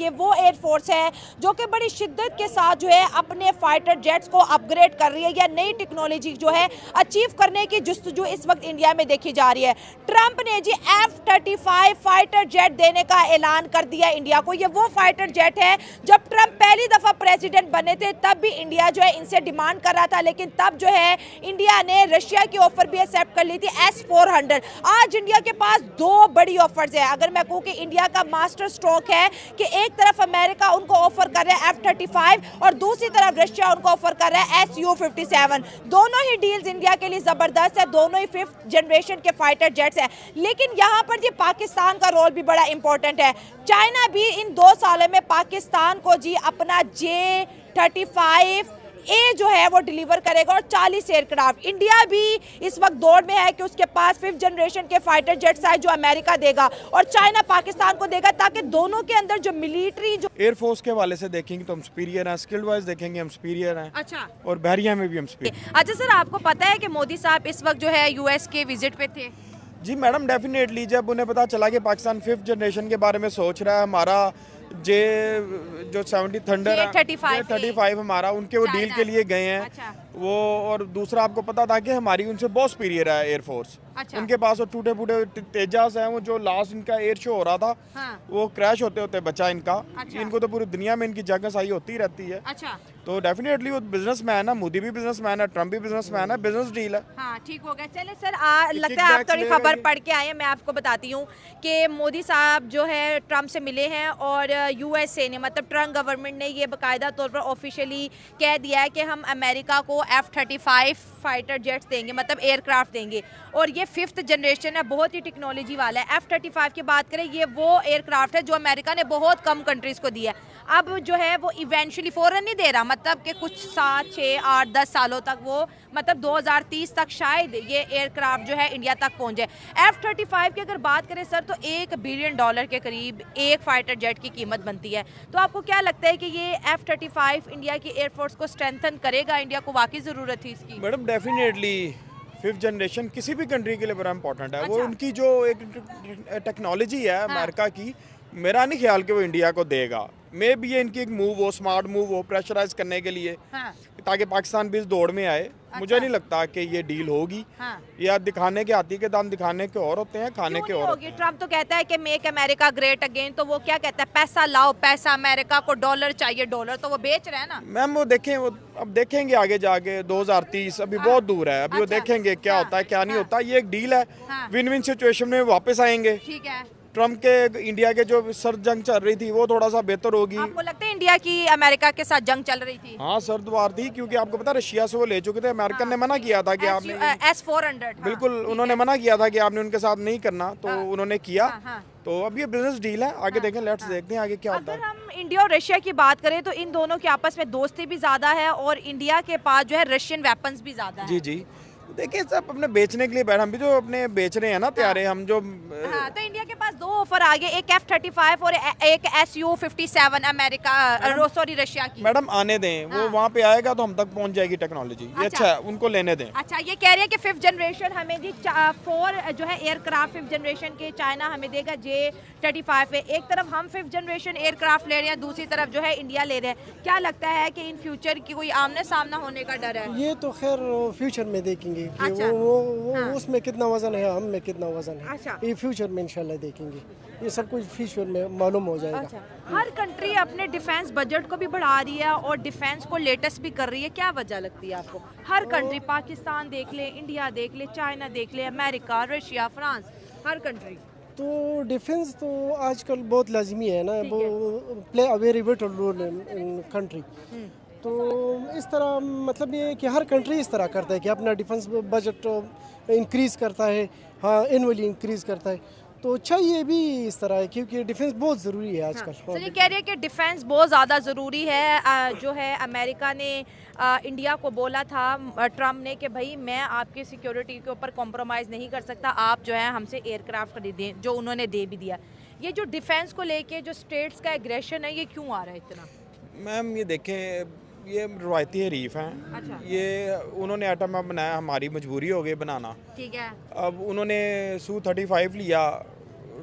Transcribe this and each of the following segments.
ये वो एयरफोर्स है जो कि बड़ी शिद्दत के साथ जो है अपने फाइटर जेट्स को अपग्रेड कर रही है या नई टेक्नोलॉजी जो है अचीव करने की जुस्तजू इस वक्त इंडिया में देखी जा रही है। ट्रंप ने जी F-35 फाइटर जेट देने का ऐलान कर दिया इंडिया को। ये वो फाइटर जेट है, जब ट्रंप पहली दफा प्रेसिडेंट बने थे तब भी इंडिया जो है इनसे डिमांड कर रहा था, लेकिन तब जो है इंडिया ने रशिया की ऑफर भी एक्सेप्ट कर ली थी S-400। आज इंडिया के पास दो बड़ी ऑफर्स है। अगर मैं कहूँ कि इंडिया का मास्टर स्ट्रोक है कि एक तरफ अमेरिका उनको ऑफर कर रहा है F-35 और दूसरी तरफ रशिया उनको ऑफर कर रहा है Su-57। दोनों ही डील्स इंडिया के लिए जबरदस्त है, दोनों ही 5th जनरेशन के फाइटर जेट्स है। लेकिन यहाँ पर जी पाकिस्तान का रोल भी बड़ा इंपॉर्टेंट है। चाइना भी इन 2 सालों में पाकिस्तान को जी अपना J-35 ए जो है वो डिलीवर करेगा और 40 एयरक्राफ्ट। इंडिया भी इस वक्त दौड़ में है कि उसके पास 5th जनरेशन के फाइटर जेट्स आए जो अमेरिका देगा और चाइना पाकिस्तान को देगा, ताकि दोनों के अंदर जो मिलिट्री जो एयरफोर्स के हवाले से देखेंगे तो हम सुपीरियर हैं, स्किल्ड वाइज देखेंगे हम सुपीरियर हैं। अच्छा, और बहरिया में भी हम सुपीरियर। अच्छा सर, आपको पता है कि मोदी साहब इस वक्त जो है यूएस के विजिट पे थे? जी मैडम, डेफिनेटली जब उन्हें पता चला कि पाकिस्तान 5th जनरेशन के बारे में सोच रहा है, हमारा जो 70 थंडर है J-35 हमारा, उनके वो डील के लिए गए हैं। अच्छा। वो और दूसरा आपको पता था कि हमारी उनसे बहुत सुपीरियर है एयरफोर्स। अच्छा। उनके पास वो टूटे फूटे तेजास हैं, वो जो लास्ट इनका एयर शो हो रहा था। हाँ। वो क्रैश होते होते बचा इनका। अच्छा। इनको तो पूरी दुनिया में इनकी जगह सही होती रहती है। अच्छा, तो डेफिनेटली वो बिजनेसमैन है, मोदी भी बिजनेसमैन है, ट्रम्प भी बिजनेसमैन है, बिजनेस डील है। हाँ ठीक हो गया। चले सर, लगता है आप थोड़ी खबर पढ़ के आए हैं। मैं आपको बताती हूँ कि मोदी साहब जो है ट्रम्प से मिले हैं और यूएसए ने, मतलब ट्रम्प गवर्नमेंट ने ये बाकायदा तौर पर ऑफिशियली कह दिया है कि हम अमेरिका को F-35 फाइटर जेट्स देंगे, मतलब एयरक्राफ्ट देंगे। और ये 5th जनरेशन है, बहुत ही टेक्नोलॉजी वाला है। F-35 की बात करें, ये वो एयरक्राफ्ट है जो अमेरिका ने बहुत कम कंट्रीज़ को दिया है। अब जो है वो इवेंचुअली फ़ौरन नहीं दे रहा, मतलब कि कुछ 7, 6, 8, 10 सालों तक वो, मतलब 2030 तक शायद ये एयरक्राफ्ट जो है इंडिया तक पहुंच जाए। F-35 की अगर बात करें सर तो $1 बिलियन के करीब एक फाइटर जेट की कीमत बनती है। तो आपको क्या लगता है कि ये F-35 इंडिया की एयरफोर्स को स्ट्रेंथन करेगा? इंडिया को वाकई ज़रूरत थी इसकी? मैडम डेफिनेटली 5th जनरेशन किसी भी कंट्री के लिए बड़ा इंपॉर्टेंट है। अच्छा। वो उनकी जो एक टेक्नोलॉजी है अमेरिका की, मेरा नहीं ख्याल कि वो इंडिया को देगा। मे भी ये इनकी एक मूव हो, स्मार्ट मूव हो प्रेशराइज करने के लिए, हाँ। ताकि पाकिस्तान भी इस दौड़ में आए। मुझे नहीं लगता कि ये डील होगी। हाँ। या दिखाने के हाथी के दाम दिखाने के और होते हैं, खाने के और होते हैं। ट्रम्प तो कहता है कि मेक अमेरिका ग्रेट अगेन, तो वो क्या कहता है, पैसा लाओ पैसा, अमेरिका को डॉलर चाहिए डॉलर, तो वो बेच रहे हैं ना। मैम वो देखें, वो अब देखेंगे आगे जाके 2030 अभी बहुत दूर है। अभी वो देखेंगे क्या होता है क्या नहीं होता। ये एक डील है, विन विन सिचुएशन में वापस आएंगे। ठीक है। ट्रम्प के इंडिया के जो सर्द जंग चल रही थी वो थोड़ा सा बेहतर होगी। आपको लगता है इंडिया की अमेरिका के साथ जंग चल रही थी? हाँ सर्द वार थी, क्योंकि आपको पता रशिया से वो ले चुके थे। अमेरिकन ने मना किया था कि आपने S-400 बिल्कुल उन्होंने मना किया था कि आपने उनके साथ नहीं करना, तो उन्होंने किया। तो अब ये बिजनेस डील है, आगे देखें, लेट्स देखते हैं आगे क्या होता है। अगर हम इंडिया और रशिया की बात करें तो इन दोनों के आपस में दोस्ती भी ज्यादा है और इंडिया के पास जो है रशियन वेपन्स भी ज्यादा है। जी जी, देखिए सब अपने बेचने के लिए बैठे, हम भी जो अपने बेच रहे हैं ना तैयारे, हम जो तो इंडिया के पास 2 ऑफर आ गए, एक F-35 और एक Su-57 अमेरिका, सॉरी रशिया की। मैडम आने दें, वो वहाँ पे आएगा तो हम तक पहुँच जाएगी टेक्नोलॉजी। ये अच्छा है, उनको लेने दें। अच्छा, ये कह रहे हैं कि 5th जनरेशन हमें जी 4 जो है एयरक्राफ्ट 5th जनरेशन के चाइना हमें देगा J-35 पे। एक तरफ हम 5th जनरेशन एयरक्राफ्ट ले रहे हैं, दूसरी तरफ जो है इंडिया ले रहे हैं। क्या लगता है कि इन फ्यूचर की कोई आमने सामना होने का डर है? ये तो खैर फ्यूचर में देखेंगे कि अच्छा। वो उसमें कितना वजन है, हम में कितना वजन है। अच्छा। ये फ्यूचर में इंशाल्लाह देखेंगे, ये सब कुछ फ्यूचर में मालूम हो जाएगा। अच्छा। हर कंट्री अपने डिफेंस बजट को भी बढ़ा रही है और डिफेंस को लेटेस्ट भी कर रही है, क्या वजह लगती है आपको? हर कंट्री, पाकिस्तान देख ले, इंडिया देख ले, चाइना देख ले, अमेरिका, रशिया, फ्रांस, हर कंट्री। तो डिफेंस तो आजकल बहुत लाजमी है ना, वो play a very vital role in country. तो इस तरह मतलब ये है कि हर कंट्री इस तरह करता है कि अपना डिफेंस बजट इंक्रीज़ करता है, हाँ एनुअली इंक्रीज़ करता है। तो चाहिए भी इस तरह है, क्योंकि डिफेंस बहुत ज़रूरी है आजकल। चलिए, कह रही है कि डिफेंस बहुत ज़्यादा ज़रूरी है। जो है अमेरिका ने इंडिया को बोला था, ट्रम्प ने, कि भाई मैं आपकी सिक्योरिटी के ऊपर कॉम्प्रोमाइज़ नहीं कर सकता, आप जो है हमसे एयरक्राफ्ट खरीदें, जो उन्होंने दे भी दिया। ये जो डिफेंस को लेके जो स्टेट्स का एग्रेशन है, ये क्यों आ रहा है इतना? मैम ये देखें, ये रवायती हरीफ हैं। अच्छा। ये उन्होंने आइटम अब बनाया, हमारी मजबूरी हो गई बनाना। ठीक है। अब उन्होंने Su-35 लिया,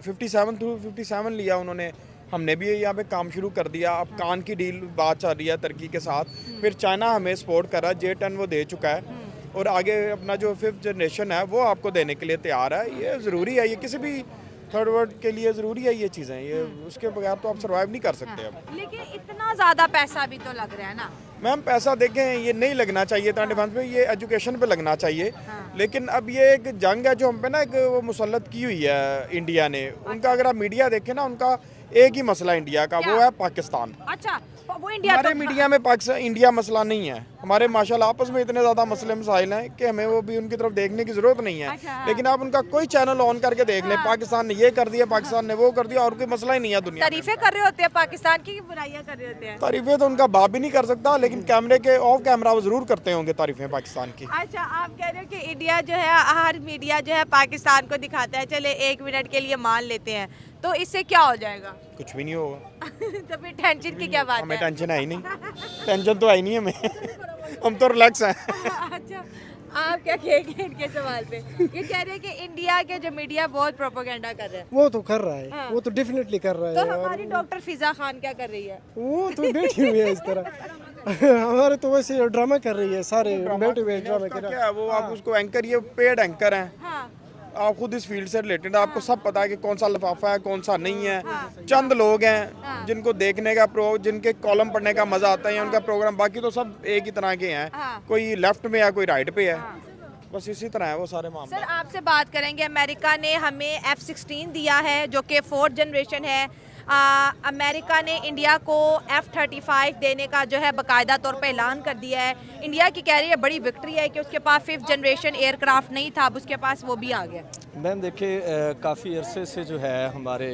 57 लिया उन्होंने, हमने भी यहाँ पे काम शुरू कर दिया। अब कान की डील बात चल रही है तुर्की के साथ, फिर चाइना हमें सपोर्ट कर रहा है, J10 वो दे चुका है और आगे अपना जो 5th जनरेशन है वो आपको देने के लिए तैयार है। ये ज़रूरी है, ये किसी भी थर्ड वर्ल्ड के लिए ज़रूरी है ये चीज़ें, ये उसके बगैर तो आप सर्वाइव नहीं कर सकते अब। लेकिन इतना ज़्यादा पैसा भी तो लग रहा है ना। मैम पैसा देखें, ये नहीं लगना चाहिए था डिफेंस में, ये एजुकेशन पे लगना चाहिए। लेकिन अब ये एक जंग है जो हम पे ना एक वो मुसल्लत की हुई है इंडिया ने। उनका अगर आप मीडिया देखें ना, उनका एक ही मसला इंडिया का, वो है पाकिस्तान। अच्छा, वो इंडिया हमारे तो मीडिया में पाकिस्तान इंडिया मसला नहीं है। हमारे माशाल्लाह आपस में इतने ज़्यादा मसले मसाइल हैं कि हमें वो भी उनकी तरफ देखने की ज़रूरत नहीं है। अच्छा। लेकिन आप उनका कोई चैनल ऑन करके देख लें, पाकिस्तान ने ये कर दिया, पाकिस्तान ने वो कर दिया, और कोई मसला ही नहीं है दुनिया में। तारीफें कर रहे होते हैं पाकिस्तान की, बुराइयां कर रहे होते हैं। तारीफें तो उनका बाप भी नहीं कर सकता, लेकिन कैमरे के ऑफ कैमरा वो ज़रूर करते होंगे तारीफें पाकिस्तान की। अच्छा, आप कह रहे हो कि इंडिया जो है, हर मीडिया जो है पाकिस्तान को दिखाता है, चले 1 मिनट के लिए मान लेते हैं, तो इससे क्या हो जाएगा? कुछ भी नहीं होगा। तो फिर टेंशन की क्या बात हमें है? टेंशन है ही नहीं, टेंशन तो है ही नहीं हमें, हम तो रिलैक्स हैं। अच्छा, आप क्या कहेंगे इनके सवाल पे? ये कह रहे हैं कि इंडिया के जो मीडिया बहुत प्रोपेगेंडा कर रहे हैं। वो तो कर रहा है, हाँ। वो तो डेफिनेटली कर रहा है। तो हमारी डॉक्टर फिजा खान क्या कर रही है? वो तो बैठी हुई है इस तरह। हमारे तो वैसे ड्रामा कर रही है, सारे बैठे हुए ड्रामा कर रहे क्या है वो, आप उसको एंकर, ये पेड एंकर हैं। हाँ। आप खुद इस फील्ड से रिलेटेड, आपको सब पता है कि कौन सा लिफाफा है कौन सा नहीं है। चंद लोग हैं जिनको देखने का जिनके कॉलम पढ़ने का मजा आता है, उनका प्रोग्राम, बाकी तो सब एक ही तरह के हैं। कोई लेफ्ट में है, कोई राइट पे है, बस इसी तरह है वो सारे मामले। सर, आपसे बात करेंगे, अमेरिका ने हमें F-16 दिया है जो कि 4th जनरेशन है। अमेरिका ने इंडिया को F-35 देने का जो है बाकायदा तौर पे ऐलान कर दिया है। इंडिया की कह रही है बड़ी विक्ट्री है कि उसके पास 5th जनरेशन एयरक्राफ्ट नहीं था, अब उसके पास वो भी आ गया। मैम देखिए, काफ़ी अरसे से जो है हमारे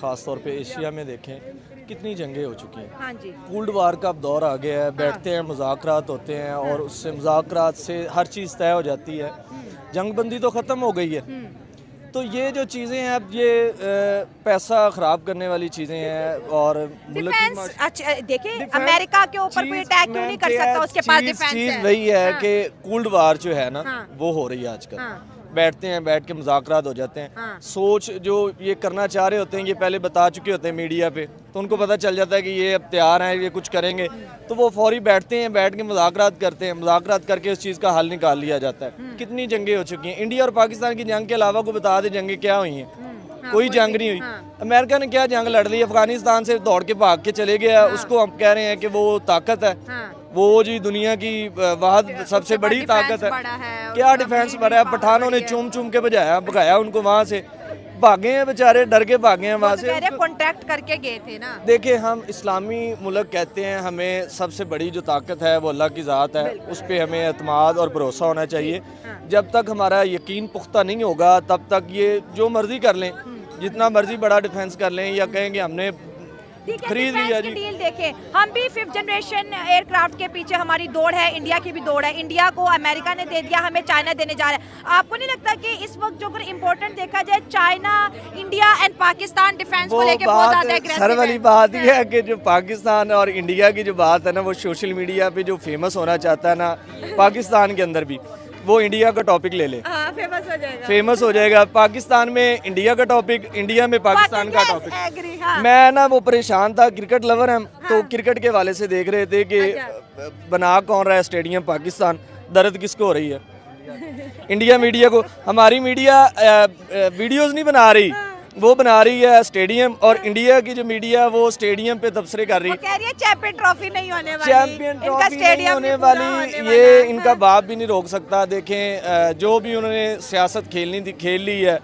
ख़ास तौर पे एशिया में देखें कितनी जंगें हो चुकी हैं। हाँ जी। कोल्ड वार का अब दौर आ गया है, बैठते हैं, मुज़ाकरात होते हैं और उससे मुज़ाकरात से हर चीज़ तय हो जाती है। जंगबंदी तो ख़त्म हो गई है, तो ये जो चीज़ें हैं अब ये पैसा ख़राब करने वाली चीज़ें हैं। और मुल्क की डिफेंस, अच्छा देखिए, अमेरिका के ऊपर कोई अटैक क्यों नहीं कर सकता, उसके पास डिफेंस चीज़ है। वही है हाँ। कि कोल्ड वार जो है ना, हाँ। वो हो रही है आजकल। हाँ। बैठते हैं, बैठ के मुज़ाकरात हो जाते हैं। हाँ। सोच जो ये करना चाह रहे होते हैं, ये पहले बता चुके होते हैं मीडिया पे, तो उनको पता चल जाता है कि ये अब तैयार हैं, ये कुछ करेंगे, तो वो फौरी बैठते हैं, बैठ के मुज़ाकरात करते हैं, मुज़ाकरात करके उस चीज़ का हल निकाल लिया जाता है। कितनी जंगें हो चुकी हैं। इंडिया और पाकिस्तान की जंग के अलावा को बता दें जंगें क्या हुई हैं? कोई जंग नहीं हुई। अमेरिका ने क्या जंग लड़ ली? अफगानिस्तान से दौड़ के भाग के चले गया, उसको हम कह रहे हैं कि वो ताकत है, वो जी दुनिया की वाहद सबसे बड़ी ताकत है। क्या डिफेंस बड़ा है? पठानों ने चूम चूम के भगाया उनको वहाँ से, भागे हैं बेचारे, डर के भागे हैं वहाँ से। कॉन्ट्रैक्ट करके गए थे ना। देखिए, हम इस्लामी मुल्क कहते हैं, हमें सबसे बड़ी जो ताकत है वो अल्लाह की ज़ात है, उस पर हमें एतमाद और भरोसा होना चाहिए। जब तक हमारा यकीन पुख्ता नहीं होगा तब तक ये जो मर्जी कर लें, जितना मर्जी बड़ा डिफेंस कर लें या कहेंगे हमने खरीद लिया जी। डील देखें, हम भी 5th जनरेशन एयरक्राफ्ट के पीछे हमारी दौड़ है, इंडिया की भी दौड़ है। इंडिया को अमेरिका ने दे दिया, हमें चाइना देने जा रहा है। आपको नहीं लगता कि इस वक्त जो अगर इम्पोर्टेंट देखा जाए, China, India and Pakistan defence को लेके बहुत ज्यादा एग्रेसिव है? सर वाली बात यह है कि जो पाकिस्तान और इंडिया की जो बात है ना, वो सोशल मीडिया पे जो फेमस होना चाहता है ना, पाकिस्तान के अंदर भी वो इंडिया का टॉपिक ले ले, फेमस हो जाएगा। फेमस हो जाएगा। पाकिस्तान में इंडिया का टॉपिक, इंडिया में पाकिस्तान का टॉपिक। हाँ। मैं ना वो परेशान था, क्रिकेट लवर हैं, तो क्रिकेट के वाले से देख रहे थे कि बना कौन रहा है स्टेडियम पाकिस्तान, दर्द किसको हो रही है? इंडिया मीडिया को। हमारी मीडिया वीडियोस नहीं बना रही, वो बना रही है स्टेडियम, और इंडिया की जो मीडिया वो स्टेडियम पे तबसरे कर रही है। कह रही है चैंपियन ट्रॉफी नहीं होने वाली, चैंपियन ट्रॉफी नहीं होने वाली, ये इनका बाप भी नहीं रोक सकता। देखें, जो भी उन्होंने सियासत खेलनी थी खेल ली है।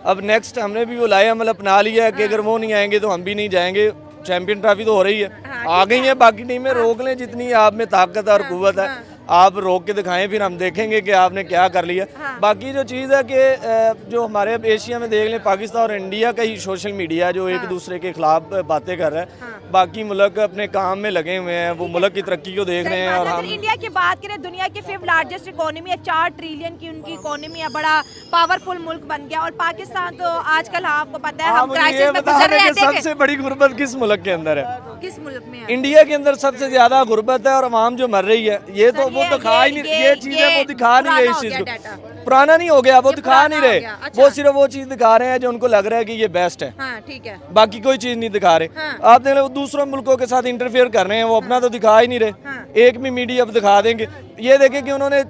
अब नेक्स्ट हमने भी वो लाए अमल अपना लिया है कि अगर वो नहीं आएंगे तो हम भी नहीं जाएंगे। चैंपियन ट्रॉफी तो हो रही है, आ गई है, बाकी टीमें रोक लें, जितनी आप में ताकत और कुव्वत है आप रोक के दिखाएं, फिर हम देखेंगे कि आपने क्या कर लिया। बाकी जो चीज़ है कि जो हमारे अब एशिया में देख लें, पाकिस्तान और इंडिया का ही सोशल मीडिया जो एक दूसरे के खिलाफ बातें कर रहा है, बाकी मुल्क अपने काम में लगे हुए हैं, वो मुल्क की तरक्की को देख रहे हैं। और हम इंडिया की बात करें, दुनिया की 5th लार्जेस्ट इकोनॉमी है, 4 ट्रिलियन की उनकी इकोनॉमी है, बड़ा पावरफुल मुल्क बन गया। और पाकिस्तान तो आजकल आपको पता है हम क्राइसिस में गुजर रहे हैं। सबसे बड़ी गुर्बत किस मुल्क के अंदर है? किस मुल्क में है? इंडिया के अंदर सबसे ज्यादा गुर्बत है और आवाम जो मर रही है, ये तो वो दिखा ही नहीं, ये चीजें वो दिखा नहीं है इस चीज को। पुराना नहीं हो गया, वो ये दिखा पुराना नहीं हो रहे। गया, अच्छा। वो सिर्फ वो चीज़ दिखा रहे हैं जो उनको लग रहा है कि ये बेस्ट है, हाँ ठीक है। बाकी कोई चीज़ नहीं दिखा रहे। हाँ। आप देख लो दूसरों मुल्कों के साथ इंटरफेयर कर रहे हैं, वो अपना तो दिखा ही नहीं रहे। हाँ। एक भी मीडिया अब दिखा देंगे। ये देखें कि उन्होंने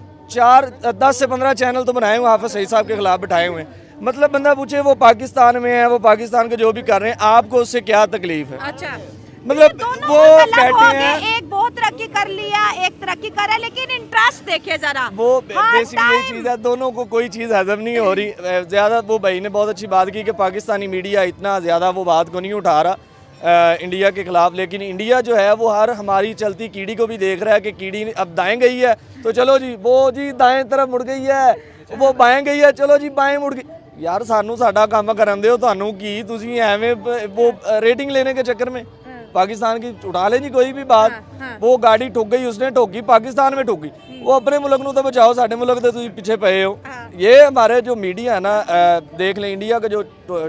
10 से 15 चैनल तो बनाए हुए हाफिज सईद साहब के खिलाफ बिठाए हुए हैं। मतलब बंदा पूछे वो पाकिस्तान में है, वो पाकिस्तान के जो भी कर रहे हैं, आपको उससे क्या तकलीफ है? अच्छा, मतलब दोनों वो अलग बैठे हो गए, हैं, एक बहुत तरक्की कर लिया, एक तरक्की कर रहा है, लेकिन इंटरेस्ट देखिए जरा। वो हाँ, बेसिकली यही time- चीज़ है, दोनों को कोई चीज़ हजम नहीं हो रही। ज़्यादा वो भाई ने बहुत अच्छी बात की कि पाकिस्तानी मीडिया इतना ज़्यादा वो बात को नहीं उठा रहा इंडिया के खिलाफ, लेकिन इंडिया जो है वो हर हमारी चलती कीड़ी को भी देख रहा है कि कीड़ी अब दाएं गई है तो चलो जी वो जी दाएं तरफ मुड़ गई है, वो बाएं गई है चलो जी बाएं मुड़ गई। यार सानू साडा काम करन दिओ, ਤੁਹਾਨੂੰ ਕੀ ਤੁਸੀਂ ਐਵੇਂ वो रेटिंग लेने के चक्कर में पाकिस्तान की उठा ले जी कोई भी बात। वो गाड़ी ठुक गई, उसने ठोकी, पाकिस्तान में ठोकी, वो अपने मुल्क नूं तो बचाओ, साडे मुल्क ते तुसीं पीछे पए हो। ये हमारे जो मीडिया है ना, देख लें इंडिया का जो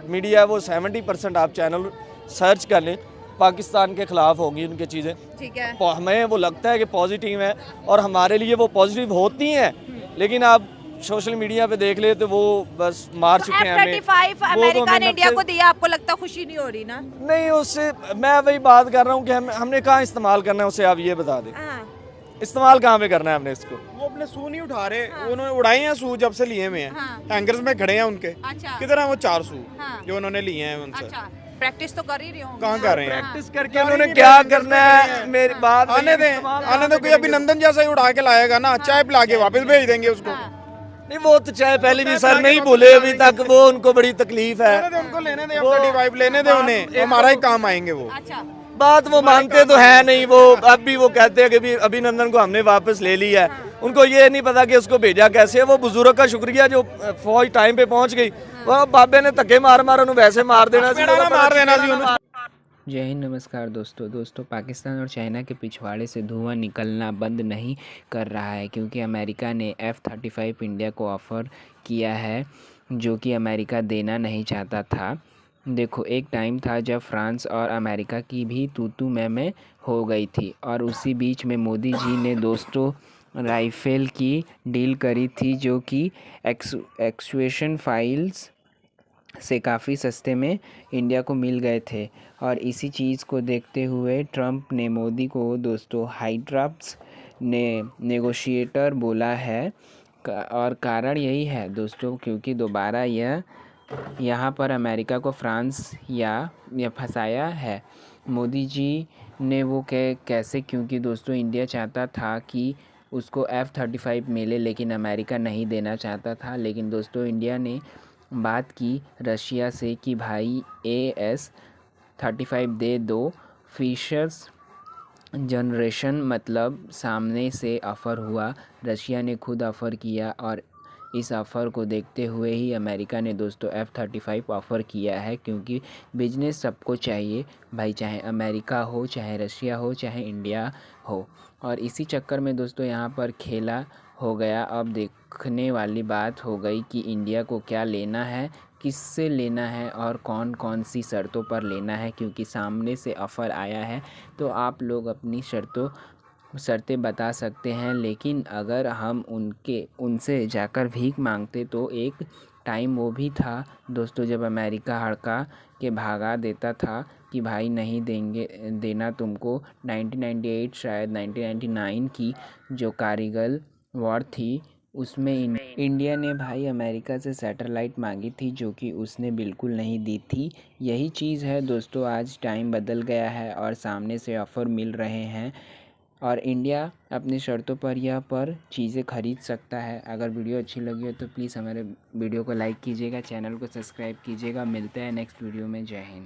मीडिया है वो 70% आप चैनल सर्च कर लें पाकिस्तान के खिलाफ होंगी उनकी चीज़ें। ठीक है। हमें वो लगता है कि पॉजिटिव है और हमारे लिए वो पॉजिटिव होती हैं, लेकिन आप सोशल मीडिया पे देख ले तो वो बस मार चुके हैं हमें। F-35 वो तो अमेरिका हमें ने इंडिया नक्शे- को दिया, आपको लगता खुशी नहीं हो रही ना? नहीं, उससे मैं वही बात कर रहा हूँ कि हमने कहाँ इस्तेमाल करना है, उसे आप ये बता दें। हाँ। इस्तेमाल कहाँ पे करना है हमने इसको? वो अपने सू नहीं उठा रहे, उन्होंने उड़ाए हैं सू जब से लिए हुए हैं, हाँ। हैंगर्स में खड़े हैं उनके। अच्छा। किधर हैं वो 4 सू हाँ। जो उन्होंने लिए हैं उनसे? अच्छा, प्रैक्टिस तो कर ही रही हूँ। कहाँ कर रहे हैं? प्रैक्टिस करके उन्होंने क्या करना है, मेरी बात आने दें, आने दें, कोई अभिनंदन जैसा ही उड़ा के लाएगा ना, चाय पिला के वापस भेज देंगे उसको। नहीं, वो तो चाहे पहले भी सर नहीं बोले अभी तक, वो उनको बड़ी तकलीफ है। लेने दे उनको, लेने दे F-35 लेने दे उन्हें, हमारा ही काम आएंगे वो। अच्छा। बात वो मानते तो है नहीं, वो अब भी वो कहते हैं कि भी अभिनंदन को हमने वापस ले लिया है। उनको ये नहीं पता कि उसको भेजा कैसे है। वो बुजुर्ग का शुक्रिया जो फौज टाइम पे पहुंच गई, वो बाबे ने धक्के मार मार उन्हें वैसे मार देना सी, मार देना सी उन्हें। जय हिंद, नमस्कार दोस्तों। पाकिस्तान और चाइना के पिछवाड़े से धुआं निकलना बंद नहीं कर रहा है, क्योंकि अमेरिका ने F-35 इंडिया को ऑफ़र किया है, जो कि अमेरिका देना नहीं चाहता था। देखो, एक टाइम था जब फ्रांस और अमेरिका की भी तू मैं हो गई थी, और उसी बीच में मोदी जी ने दोस्तों राइफल की डील करी थी, जो कि एक्सुएशन फाइल्स से काफ़ी सस्ते में इंडिया को मिल गए थे। और इसी चीज़ को देखते हुए ट्रंप ने मोदी को दोस्तों हाइड्राफ्ट्स ने नेगोशिएटर बोला है, और कारण यही है दोस्तों, क्योंकि दोबारा यहाँ पर अमेरिका को फ्रांस या फंसाया है मोदी जी ने। वो कैसे? क्योंकि दोस्तों इंडिया चाहता था कि उसको F-35 मिले, लेकिन अमेरिका नहीं देना चाहता था। लेकिन दोस्तों इंडिया ने बात की रशिया से कि भाई AS-35 दे दो। फिशर्स जनरेशन मतलब सामने से ऑफ़र हुआ, रशिया ने खुद ऑफ़र किया, और इस ऑफ़र को देखते हुए ही अमेरिका ने दोस्तों F-35 ऑफ़र किया है, क्योंकि बिजनेस सबको चाहिए भाई, चाहे अमेरिका हो, चाहे रशिया हो, चाहे इंडिया हो। और इसी चक्कर में दोस्तों यहाँ पर खेला हो गया। अब देखने वाली बात हो गई कि इंडिया को क्या लेना है, किससे लेना है, और कौन कौन सी शर्तों पर लेना है, क्योंकि सामने से ऑफ़र आया है। तो आप लोग अपनी शर्तें बता सकते हैं, लेकिन अगर हम उनसे जाकर भीख मांगते तो एक टाइम वो भी था दोस्तों जब अमेरिका हड़का के भागा देता था कि भाई नहीं देना तुमको। 1998 शायद 1999 की जो कारगिल वॉर थी, उसमें इंडिया ने भाई अमेरिका से सैटेलाइट मांगी थी, जो कि उसने बिल्कुल नहीं दी थी। यही चीज़ है दोस्तों, आज टाइम बदल गया है और सामने से ऑफ़र मिल रहे हैं, और इंडिया अपनी शर्तों पर चीज़ें खरीद सकता है। अगर वीडियो अच्छी लगी हो तो प्लीज़ हमारे वीडियो को लाइक कीजिएगा, चैनल को सब्सक्राइब कीजिएगा। मिलते हैं नेक्स्ट वीडियो में। जय हिंद।